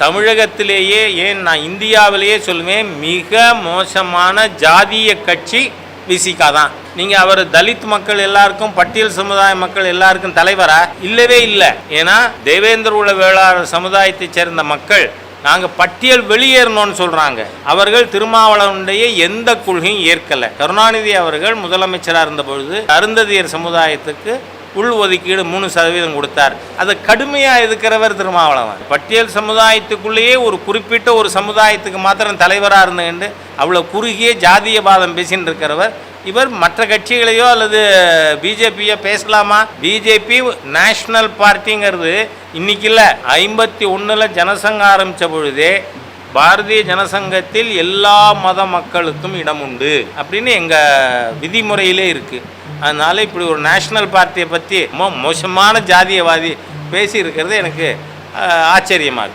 தமிழகத்திலேயே ஏன் நான் இந்தியாவிலேயே சொல்லுவேன், மிக மோசமான ஜாதிய கட்சி விசிகா தான். நீங்கள் அவர் தலித் மக்கள் எல்லாருக்கும், பட்டியல் சமுதாய மக்கள் எல்லாருக்கும் தலைவரா? இல்லவே இல்லை. ஏன்னா தேவேந்திர குல வேளாளர் சமுதாயத்தை சேர்ந்த மக்கள் நாங்கள் பட்டியல் வெளியேறணும்னு சொல்கிறாங்க. அவர்கள் திருமாவளவனுடைய எந்த கொள்கையும் ஏற்கலை. கருணாநிதி அவர்கள் முதலமைச்சராக இருந்தபொழுது அருந்ததியர் சமுதாயத்துக்கு உள் ஒதுக்கீடு 3% கொடுத்தார். அதை கடுமையாக எதிர்க்கிறவர் திருமாவளவன். பட்டியல் சமுதாயத்துக்குள்ளேயே ஒரு குறிப்பிட்ட ஒரு சமுதாயத்துக்கு மாத்திரம் தலைவராக இருந்துகிட்டு அவ்வளோ குறுகிய ஜாதியவாதம் பேசின்னு இருக்கிறவர். இவர் மற்ற கட்சிகளையோ அல்லது பிஜேபியோ பேசலாமா? பிஜேபி நேஷ்னல் பார்ட்டிங்கிறது இன்னைக்கு இல்லை, 51 ஜனசங்கம் ஆரம்பித்த பொழுதே பாரதிய ஜனசங்கத்தில் எல்லா மத மக்களுக்கும் இடம் உண்டு அப்படின்னு எங்கள் விதிமுறையிலே இருக்குது. அதனால் இப்படி ஒரு நேஷ்னல் பார்ட்டியை பற்றி மோசமான ஜாதியவாதி பேசி இருக்கிறது எனக்கு ஆச்சரியமாக இருக்குது.